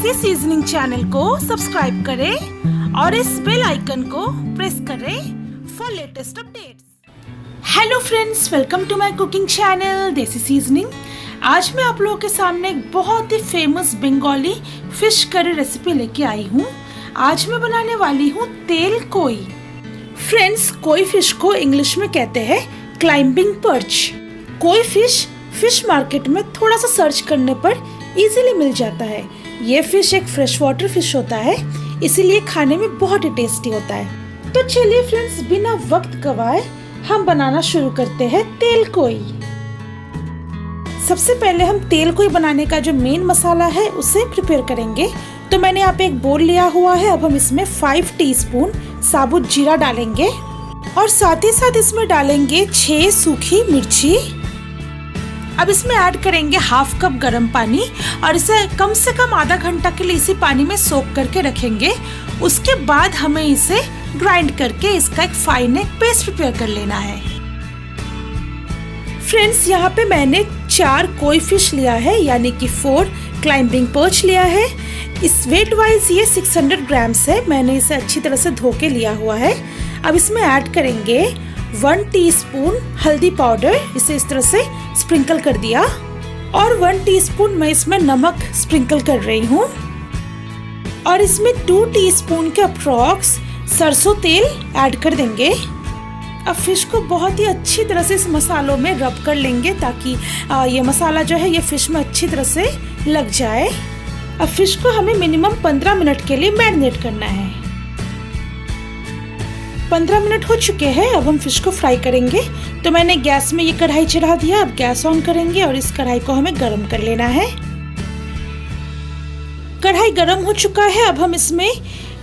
देसी seasoning channel को subscribe करें और इस बेल आइकन को प्रेस करें for latest updates. Hello friends, welcome to my cooking channel Desi Seasoning. आज मैं आप लोगों के सामने एक बहुत ही famous Bengali fish curry recipe लेके आई हूँ। आज मैं बनाने वाली हूँ तेल कोई। फ्रेंड्स, कोई फिश को इंग्लिश में कहते हैं क्लाइंबिंग पर्च। कोई फिश मार्केट में थोड़ा सा सर्च करने पर इजीली मिल जाता है। ये फिश एक फ्रेश वाटर फिश होता है, इसीलिए खाने में बहुत ही टेस्टी होता है। तो चलिए फ्रेंड्स, बिना वक्त गवाए हम बनाना शुरू करते हैं तेल कोई। सबसे पहले हम तेल कोई बनाने का जो मेन मसाला है उसे प्रिपेयर करेंगे। तो मैंने यहाँ पे एक बोल लिया हुआ है। अब हम इसमें 5 टीस्पून साबुत जीरा डालेंगे और साथ ही साथ इसमें डालेंगे 6 सूखी मिर्ची। अब इसमें ऐड करेंगे हाफ कप गर्म पानी और इसे कम से कम आधा घंटा के लिए इसी पानी में सोक करके रखेंगे। उसके बाद हमें इसे ग्राइंड करके इसका एक फाइन पेस्ट प्रिपेयर कर लेना है। फ्रेंड्स, यहाँ पे मैंने 4 कोई फिश लिया है, यानी कि 4 क्लाइंबिंग पर्च लिया है। इस वेट वाइज ये 600 ग्राम्स है। मैंने इसे अच्छी तरह से धो के लिया हुआ है। अब इसमें ऐड करेंगे 1 टीस्पून हल्दी पाउडर, इसे इस तरह से स्प्रिंकल कर दिया, और 1 टीस्पून मैं इसमें नमक स्प्रिंकल कर रही हूँ। और इसमें 2 टीस्पून के अप्रॉक्स सरसों तेल ऐड कर देंगे। अब फिश को बहुत ही अच्छी तरह से इस मसालों में रब कर लेंगे ताकि ये मसाला जो है ये फिश में अच्छी तरह से लग जाए। अब फिश को हमें मिनिमम 15 मिनट के लिए मैरिनेट करना है। 15 मिनट हो चुके हैं। अब हम फिश को फ्राई करेंगे। तो मैंने गैस में ये कढ़ाई चढ़ा दिया। अब गैस ऑन करेंगे और इस कढ़ाई को हमें गरम कर लेना है। कढ़ाई गरम हो चुका है। अब हम इसमें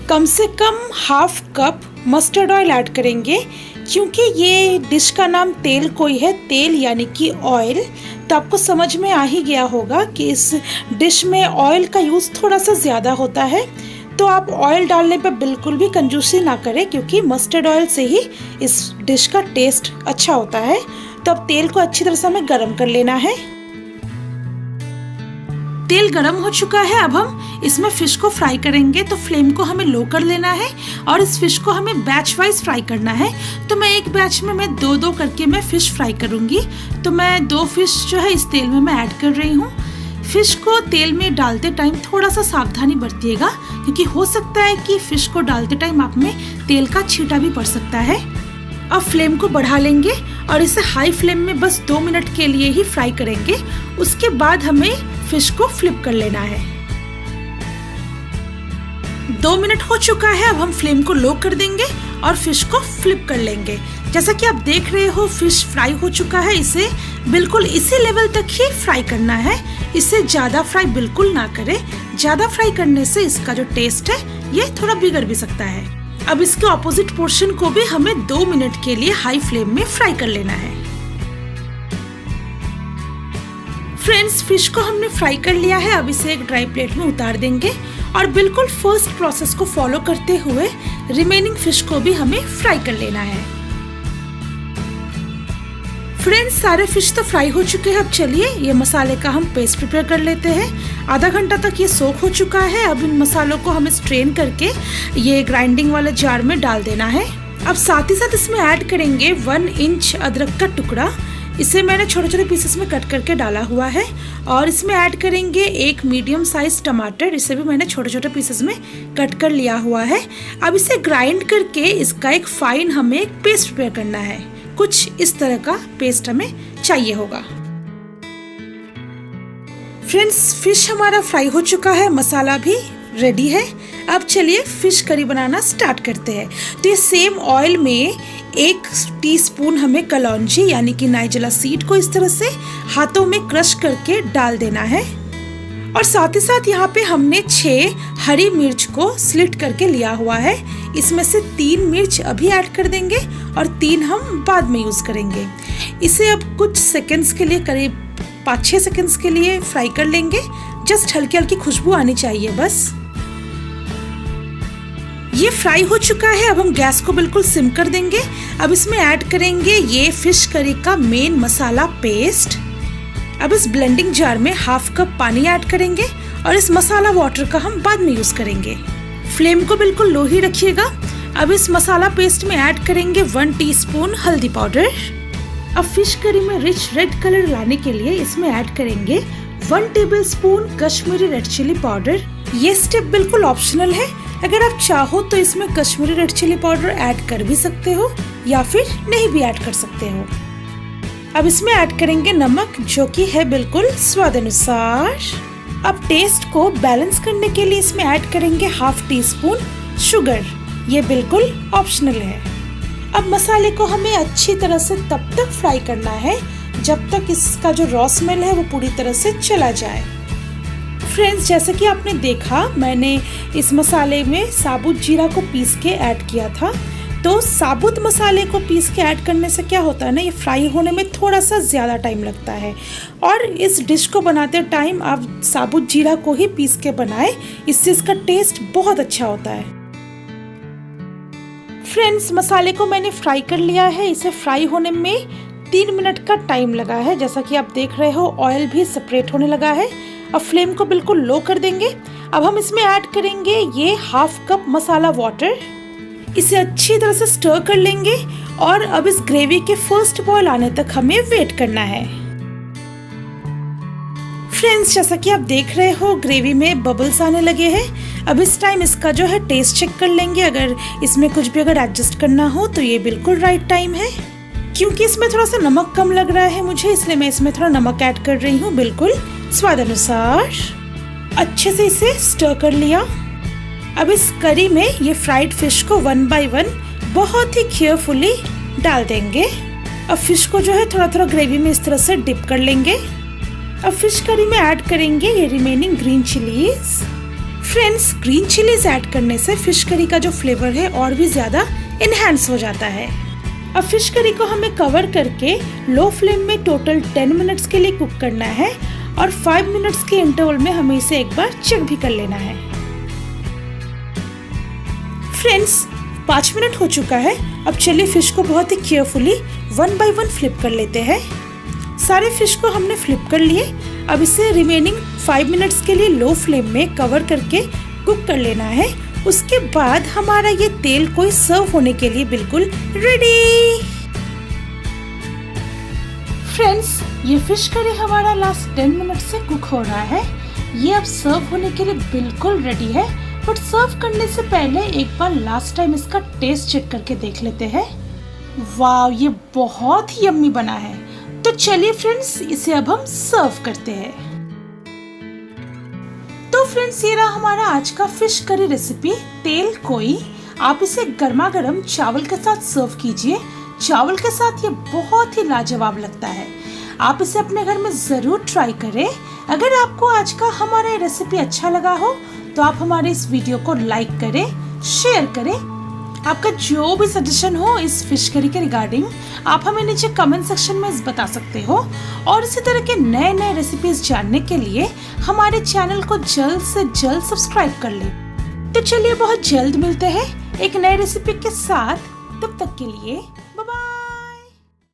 कम से कम half cup mustard oil add करेंगे। क्योंकि ये डिश का नाम तेल कोई है, तेल यानी कि ऑयल, तो आपको समझ में आ ही गया होगा कि इस डिश में ऑयल का यूज़ थोड़ा सा ज़्यादा होता है। तो आप ऑयल डालने पर बिल्कुल भी कंजूसी ना करें, क्योंकि मस्टर्ड ऑयल से ही इस डिश का टेस्ट अच्छा होता है। तो अब तेल को अच्छी तरह से हमें गरम कर लेना है। तेल गरम हो चुका है। अब हम इसमें फिश को फ्राई करेंगे। तो फ्लेम को हमें लो कर लेना है और इस फिश को हमें बैच वाइज फ्राई करना है। तो मैं एक बैच में मैं 2-2 करके मैं फिश फ्राई करूंगी। तो मैं 2 फिश जो है इस तेल में मैं ऐड कर रही हूँ। फिश को तेल में डालते टाइम थोड़ा सा सावधानी बरतिएगा, क्योंकि हो सकता है कि फिश को डालते टाइम आप में तेल का छींटा भी पड़ सकता है। अब फ्लेम को बढ़ा लेंगे और इसे हाई फ्लेम में बस 2 मिनट के लिए ही फ्राई करेंगे। उसके बाद हमें फिश को फ्लिप कर लेना है। 2 मिनट हो चुका है। अब हम फ्लेम को लो कर देंगे और फिश को फ्लिप कर लेंगे। जैसा कि आप देख रहे हो फिश फ्राई हो चुका है। इसे बिल्कुल इसी लेवल तक ही फ्राई करना है। इसे ज़्यादा फ्राई बिल्कुल ना करें। ज़्यादा फ्राई करने से इसका जो टेस्ट है ये थोड़ा बिगड़ भी सकता है। अब इसके ऑपोजिट पोर्शन को भी हमें 2 मिनट के लिए हाई फ्लेम में फ्राई कर लेना है। फ्रेंड्स, फिश को हमने फ्राई कर लिया है। अब इसे एक ड्राई प्लेट में उतार देंगे और बिल्कुल फर्स्ट प्रोसेस को फॉलो करते हुए रिमेनिंग फिश को भी हमें फ्राई कर लेना है। फ्रेंड्स, सारे फिश तो फ्राई हो चुके हैं। अब चलिए ये मसाले का हम पेस्ट प्रिपेयर कर लेते हैं। आधा घंटा तक ये सोक हो चुका है। अब इन मसालों को हमें स्ट्रेन करके ये ग्राइंडिंग वाले जार में डाल देना है। अब साथ ही साथ इसमें ऐड करेंगे 1 इंच अदरक का टुकड़ा। इसे मैंने छोटे छोटे पीसेस में कट करके डाला हुआ है। और इसमें ऐड करेंगे 1 मीडियम साइज टमाटर। इसे भी मैंने छोटे छोटे पीसेस में कट कर लिया हुआ है। अब इसे ग्राइंड करके इसका एक फाइन हमें एक पेस्ट प्रिपेयर करना है। कुछ इस तरह का पेस्ट हमें चाहिए होगा। फ्रेंड्स, फिश हमारा फ्राई हो चुका है, मसाला भी रेडी है। अब चलिए फिश करी बनाना स्टार्ट करते हैं। तो ये सेम ऑयल में 1 टीस्पून हमें कलौंजी यानी कि नाइजला सीड को इस तरह से हाथों में क्रश करके डाल देना है। और साथ ही साथ यहाँ पे हमने 6 हरी मिर्च को स्लिट करके लिया हुआ है। इसमें से 3 मिर्च अभी ऐड कर देंगे और 3 हम बाद में यूज करेंगे। इसे अब कुछ सेकंड्स के लिए, करीब 5-6 सेकंड्स के लिए फ्राई कर लेंगे। जस्ट हल्की हल्की खुशबू आनी चाहिए बस। ये फ्राई हो चुका है। अब हम गैस को बिल्कुल सिम कर देंगे। अब इसमें ऐड करेंगे ये फिश करी का मेन मसाला पेस्ट। अब इस ब्लेंडिंग जार में हाफ कप पानी ऐड करेंगे और इस मसाला वाटर का हम बाद में यूज करेंगे। फ्लेम को बिल्कुल लो ही रखिएगा। अब इस मसाला पेस्ट में ऐड करेंगे 1 टीस्पून हल्दी पाउडर। अब फिश करी में रिच रेड कलर लाने के लिए इसमें ऐड करेंगे 1 tablespoon Kashmiri red chilli powder. ये स्टेप बिल्कुल ऑप्शनल है, अगर आप चाहो तो इसमें Kashmiri red chilli powder add कर भी सकते हो या फिर नहीं भी ऐड कर सकते हो। अब इसमें ऐड करेंगे नमक, जो कि है बिल्कुल स्वाद अनुसार। अब टेस्ट को बैलेंस करने के लिए इसमें ऐड करेंगे 1/2 टीस्पून शुगर। ये बिल्कुल ऑप्शनल है। अब मसाले को हमें अच्छी तरह से तब तक फ्राई करना है जब तक इसका जो रॉ स्मेल है वो पूरी तरह से चला जाए। फ्रेंड्स, जैसे कि आपने देखा, मैंने इस मसाले में साबुत जीरा को पीस के ऐड किया था। तो साबुत मसाले को पीस के ऐड करने से क्या होता है ना, ये फ्राई होने में थोड़ा सा ज़्यादा टाइम लगता है। और इस डिश को बनाते टाइम आप साबुत जीरा को ही पीस के बनाएं, इससे इसका टेस्ट बहुत अच्छा होता है। फ्रेंड्स, मसाले को मैंने फ्राई कर लिया है। इसे फ्राई होने में 3 मिनट का टाइम लगा है। जैसा कि आप देख रहे हो, ऑयल भी सेपरेट होने लगा है। अब फ्लेम को बिल्कुल लो कर देंगे। अब हम इसमें ऐड करेंगे ये 1/2 कप मसाला वाटर। इसे अच्छी तरह से स्टर कर लेंगे और अब इस ग्रेवी के फर्स्ट बॉयल आने तक हमें वेट करना है। फ्रेंड्स, जैसा कि आप देख रहे हो, ग्रेवी में बबल्स आने लगे हैं। अब इस टाइम इसका जो है टेस्ट चेक कर लेंगे। अगर इसमें कुछ भी अगर एडजस्ट करना हो तो ये बिल्कुल राइट टाइम है। क्योंकि इसमें थोड़ा सा नमक कम लग रहा है मुझे, इसलिए मैं इसमें थोड़ा नमक ऐड कर रही हूँ, बिल्कुल स्वाद अनुसार। अच्छे से इसे स्टर कर लिया। अब इस करी में ये फ्राइड फिश को 1 बाय 1 बहुत ही केयरफुली डाल देंगे। अब फिश को जो है थोड़ा थोड़ा ग्रेवी में इस तरह से डिप कर लेंगे। अब फिश करी में ऐड करेंगे ये remaining green chillies. Friends, green chillies add करने से फिश करी का जो फ्लेवर है और भी ज़्यादा इनहैंस हो जाता है। अब फिश करी को हमें कवर करके लो फ्लेम में टोटल 10 मिनट्स के लिए कुक करना है और 5 मिनट्स के इंटरवल में हमें इसे एक बार चेक भी कर लेना है। फ्रेंड्स, 5 मिनट हो चुका है। अब चलिए फिश को बहुत ही केयरफुली 1 बाय 1 फ्लिप कर लेते हैं। सारे फिश को हमने फ्लिप कर लिए। अब इसे रिमेनिंग 5 मिनट्स के लिए लो फ्लेम में कवर करके कुक कर लेना है। उसके बाद हमारा ये तेल को सर्व होने के लिए बिल्कुल रेडी। फ्रेंड्स, ये फिश करी हमारा लास्ट 10 मिनट से कुक हो रहा है। ये अब सर्व होने के लिए बिल्कुल रेडी है। बट सर्व करने से पहले एक बार लास्ट टाइम इसका टेस्ट चेक करके देख लेते हैं। वाव, ये बहुत ही यम्मी बना है। तो चलिए फ्रेंड्स, इसे अब हम सर्व करते हैं। तो फ्रेंड्स, ये रहा हमारा आज का फिश करी रेसिपी तेल कोई। आप इसे गर्मा गर्म चावल के साथ सर्व कीजिए। चावल के साथ ये बहुत ही लाजवाब लगता है। आप इसे अपने घर में जरूर ट्राई करें। अगर आपको आज का हमारा ये रेसिपी अच्छा लगा हो तो आप हमारे इस वीडियो को लाइक करें, शेयर करें। आपका जो भी सजेशन हो इस फिश करी के रिगार्डिंग आप हमें नीचे कमेंट सेक्शन में बता सकते हो। और इसी तरह के नए नए रेसिपीज जानने के लिए हमारे चैनल को जल्द से जल्द सब्सक्राइब कर लें। तो चलिए बहुत जल्द मिलते हैं एक नए रेसिपी के साथ। तब तक के लिए